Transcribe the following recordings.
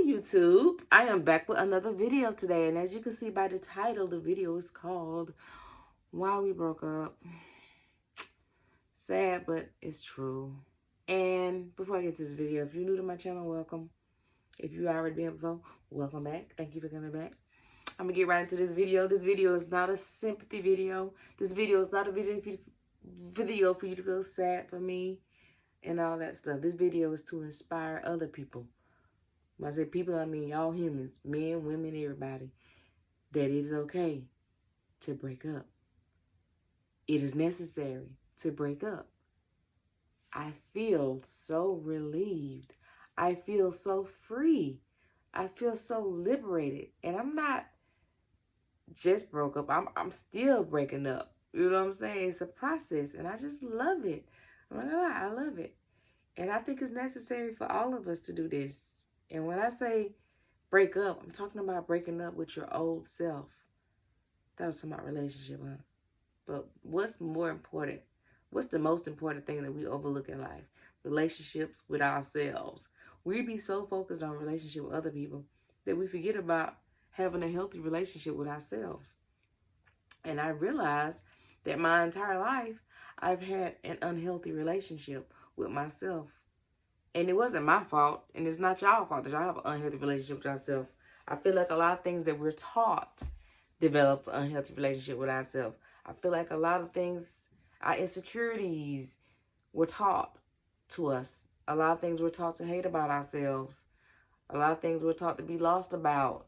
YouTube. I am back with another video today, and as you can see by the title, the video is called Why We Broke Up. Sad, but it's true. And before I get to this video, if you're new to my channel, welcome. If you already been before, welcome back. Thank you for coming back. I'm gonna get right into this video. This video is not a sympathy video. This video is not a video for you to feel sad for me and all that stuff. This video is to inspire other people. When I say people, I mean all humans, men, women, everybody, that it is okay to break up. It is necessary to break up. I feel so relieved. I feel so free. I feel so liberated. And I'm not just broke up. I'm still breaking up. You know what I'm saying? It's a process, and I just love it. I'm not gonna lie, I love it. And I think it's necessary for all of us to do this. And when I say break up, I'm talking about breaking up with your old self. That was talking about relationship, huh? But what's more important? What's the most important thing that we overlook in life? Relationships with ourselves. We be so focused on relationship with other people that we forget about having a healthy relationship with ourselves. And I realized that my entire life, I've had an unhealthy relationship with myself. And it wasn't my fault, and it's not y'all fault that y'all have an unhealthy relationship with yourself. I feel like a lot of things that we're taught develops an unhealthy relationship with ourselves. I feel like a lot of things, our insecurities were taught to us. A lot of things we're taught to hate about ourselves. A lot of things we're taught to be lost about.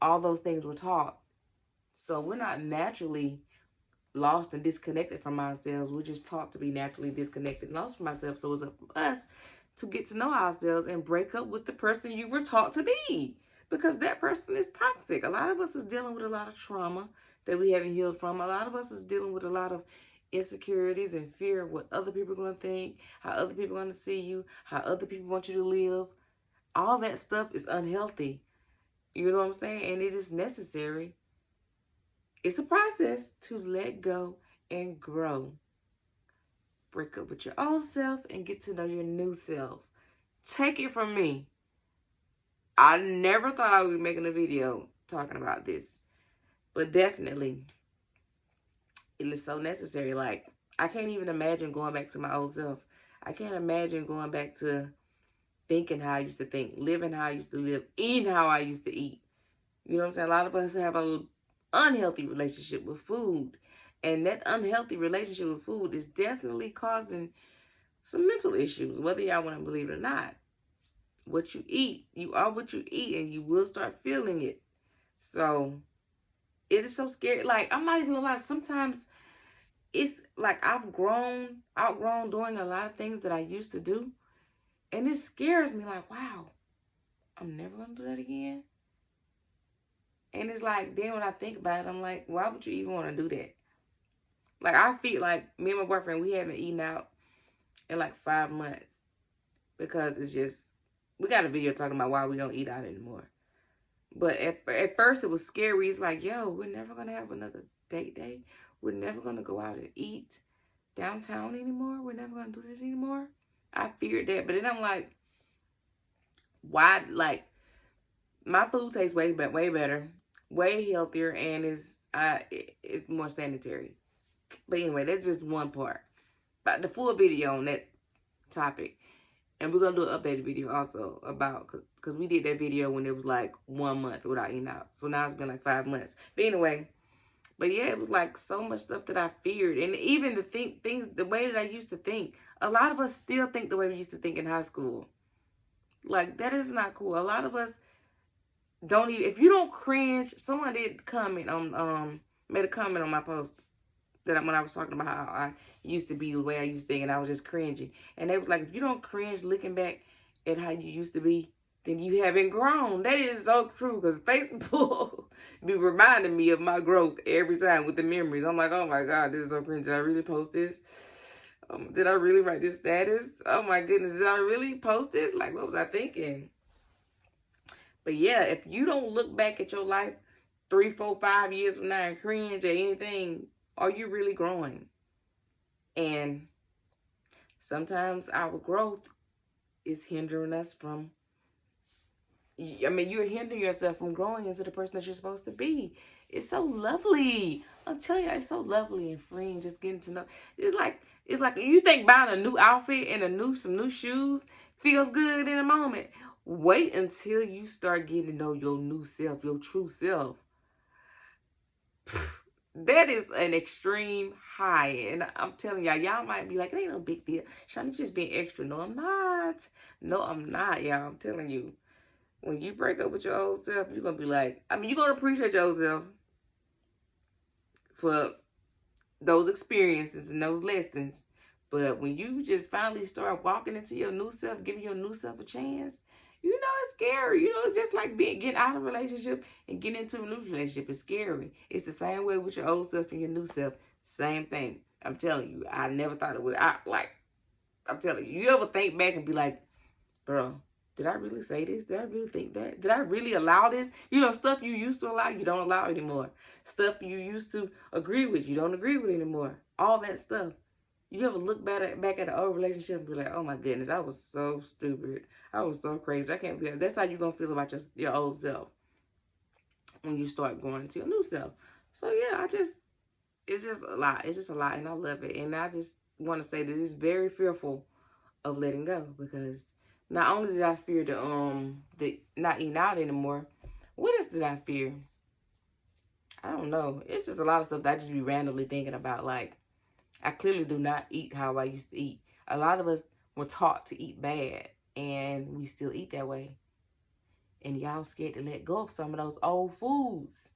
All those things were taught. So we're not naturally lost and disconnected from ourselves. We're just taught to be naturally disconnected and lost from ourselves. So it's up to us to get to know ourselves and break up with the person you were taught to be, because that person is toxic. A lot of us is dealing with a lot of trauma that we haven't healed from. A lot of us is dealing with a lot of insecurities and fear of what other people are going to think, how other people are going to see you, how other people want you to live. All that stuff is unhealthy. You know what I'm saying? And it is necessary. It's a process to let go and grow. Break up with your old self and get to know your new self. Take it from me. I never thought I would be making a video talking about this. But definitely, it is so necessary. Like, I can't even imagine going back to my old self. I can't imagine going back to thinking how I used to think, living how I used to live, eating how I used to eat. You know what I'm saying? A lot of us have an unhealthy relationship with food. And that unhealthy relationship with food is definitely causing some mental issues, whether y'all want to believe it or not. What you eat, you are what you eat, and you will start feeling it. So it is so scary. Like, I'm not even gonna lie, sometimes it's like I've outgrown doing a lot of things that I used to do. And it scares me, like, wow, I'm never gonna do that again. And it's like, then when I think about it, I'm like, why would you even want to do that? Like, I feel like me and my boyfriend, we haven't eaten out in like 5 months. Because it's just, we got a video talking about why we don't eat out anymore. But at first it was scary. It's like, yo, we're never going to have another date day. We're never going to go out and eat downtown anymore. We're never going to do that anymore. I feared that. But then I'm like, why? Like, my food tastes way better, way healthier, and it's more sanitary. But anyway, that's just one part. But the full video on that topic. And we're going to do an updated video also about, because we did that video when it was like 1 month without eating out. So now it's been like 5 months. But anyway, but yeah, it was like so much stuff that I feared. And even the way that I used to think, a lot of us still think the way we used to think in high school. Like, that is not cool. A lot of us don't even, if you don't cringe, someone did comment on, made a comment on my post that when I was talking about how I used to be the way I used to think, and I was just cringing. And they was like, if you don't cringe looking back at how you used to be, then you haven't grown. That is so true, because Facebook be reminding me of my growth every time with the memories. I'm like, oh my God, this is so cringe. Did I really post this? Did I really write this status? Oh my goodness, did I really post this? Like, what was I thinking? But yeah, if you don't look back at your life 3, 4, 5 years from now and cringe at anything, are you really growing? And sometimes our growth is hindering us from I mean, you're hindering yourself from growing into the person that you're supposed to be. It's so lovely. I'm telling you, it's so lovely and freeing just getting to know. It's like you think buying a new outfit and some new shoes feels good in a moment. Wait until you start getting to know your new self, your true self. That is an extreme high. And I'm telling y'all might be like, it ain't no big deal. Shonda, you just being extra. No, I'm not. No, I'm not, y'all. I'm telling you. When you break up with your old self, you're going to be like, I mean, you're going to appreciate your old self for those experiences and those lessons. But when you just finally start walking into your new self, giving your new self a chance, you know it's scary. You know, it's just like getting out of a relationship and getting into a new relationship. It's scary. It's the same way with your old self and your new self. Same thing. I'm telling you, I never thought it would. I'm telling you, you ever think back and be like, bro, did I really say this? Did I really think that? Did I really allow this? You know, stuff you used to allow, you don't allow anymore. Stuff you used to agree with, you don't agree with anymore. All that stuff. You ever look back at an old relationship and be like, oh my goodness, I was so stupid. I was so crazy. I can't believe that. That's how you're going to feel about your old self when you start going into your new self. So yeah, it's just a lot. It's just a lot, and I love it. And I just want to say that it's very fearful of letting go, because not only did I fear the not eating out anymore, what else did I fear? I don't know. It's just a lot of stuff that I just be randomly thinking about. Like, I clearly do not eat how I used to eat. A lot of us were taught to eat bad, and we still eat that way. And y'all scared to let go of some of those old foods.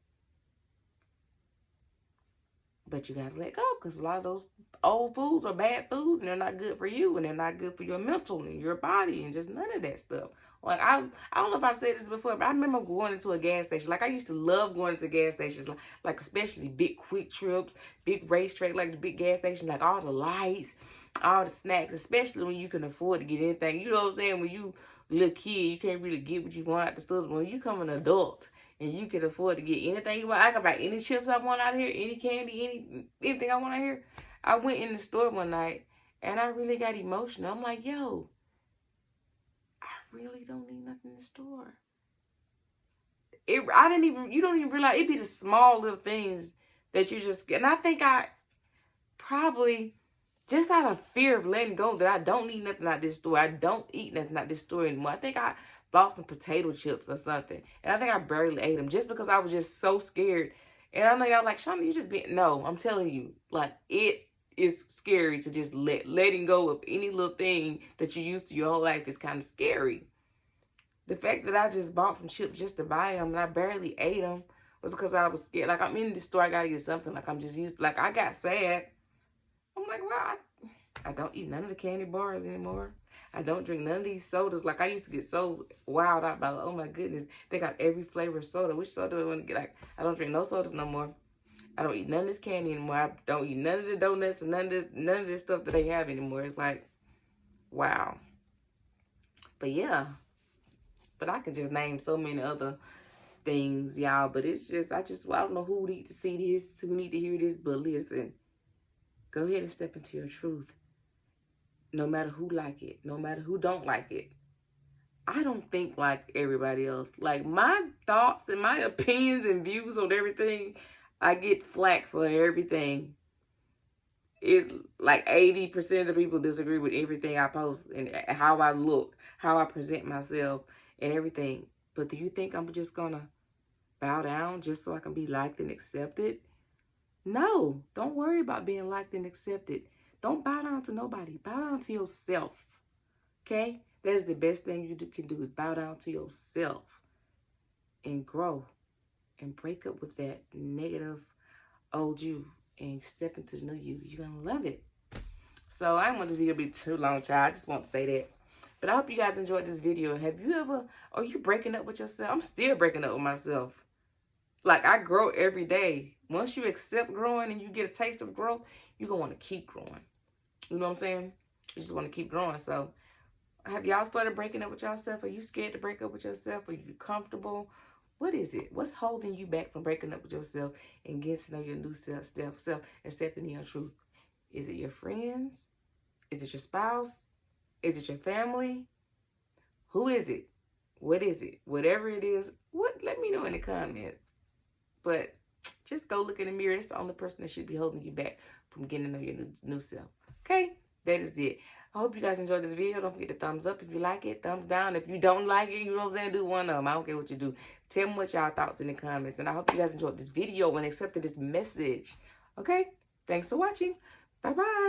But you got to let go, because a lot of those old foods are bad foods, and they're not good for you, and they're not good for your mental and your body and just none of that stuff. Like, I don't know if I said this before, but I remember going into a gas station. Like, I used to love going into gas stations, like especially big quick trips, big racetrack, like the big gas station, like all the lights, all the snacks, especially when you can afford to get anything. You know what I'm saying? When you little kid, you can't really get what you want at the stores. But when you come an adult and you can afford to get anything you want, I can buy any chips I want out of here, any candy, anything I want out here. I went in the store one night and I really got emotional. I'm like, yo, I really don't need nothing in the store. You don't even realize it be the small little things that you just get. And I think I probably, just out of fear of letting go, that I don't need nothing out this store. I don't eat nothing out this store anymore. I think I bought some potato chips or something. And I think I barely ate them just because I was just so scared. And I know y'all like, Shonda, you just being, no, I'm telling you, like, it is scary to just letting go of any little thing that you used to your whole life is kind of scary. The fact that I just bought some chips just to buy them and I barely ate them was because I was scared. Like, I'm in the store, I gotta get something. Like, I'm just used, like, I got sad. I'm like, well, I don't eat none of the candy bars anymore. I don't drink none of these sodas. Like, I used to get so wild out about, oh my goodness, they got every flavor of soda. Which soda do I want to get? Like, I don't drink no sodas no more. I don't eat none of this candy anymore. I don't eat none of the donuts and none of this stuff that they have anymore. It's like, wow. But yeah. But I could just name so many other things, y'all. But it's just, I don't know who need to see this, who need to hear this. But listen, go ahead and step into your truth. No matter who like it, no matter who don't like it. I don't think like everybody else. Like, my thoughts and my opinions and views on everything, I get flack for everything. It's like 80% of the people disagree with everything I post and how I look, how I present myself and everything. But do you think I'm just gonna bow down just so I can be liked and accepted? No, don't worry about being liked and accepted. Don't bow down to nobody. Bow down to yourself. Okay? That is the best thing you can do, is bow down to yourself and grow and break up with that negative old you and step into the new you. You're going to love it. So I don't want this video to be too long, child. I just want to say that. But I hope you guys enjoyed this video. Have you ever, are you breaking up with yourself? I'm still breaking up with myself. Like, I grow every day. Once you accept growing and you get a taste of growth, you're going to want to keep growing. You know what I'm saying? You just want to keep growing. So, have y'all started breaking up with yourself? Are you scared to break up with yourself? Are you comfortable? What is it? What's holding you back from breaking up with yourself and getting to know your new self and stepping in your truth? Is it your friends? Is it your spouse? Is it your family? Who is it? What is it? Whatever it is, let me know in the comments. But just go look in the mirror. It's the only person that should be holding you back from getting to know your new self. Okay? That is it. I hope you guys enjoyed this video. Don't forget to thumbs up if you like it. Thumbs down if you don't like it. You know what I'm saying? Do one of them. I don't care what you do. Tell me what y'all thoughts in the comments. And I hope you guys enjoyed this video and accepted this message. Okay? Thanks for watching. Bye-bye.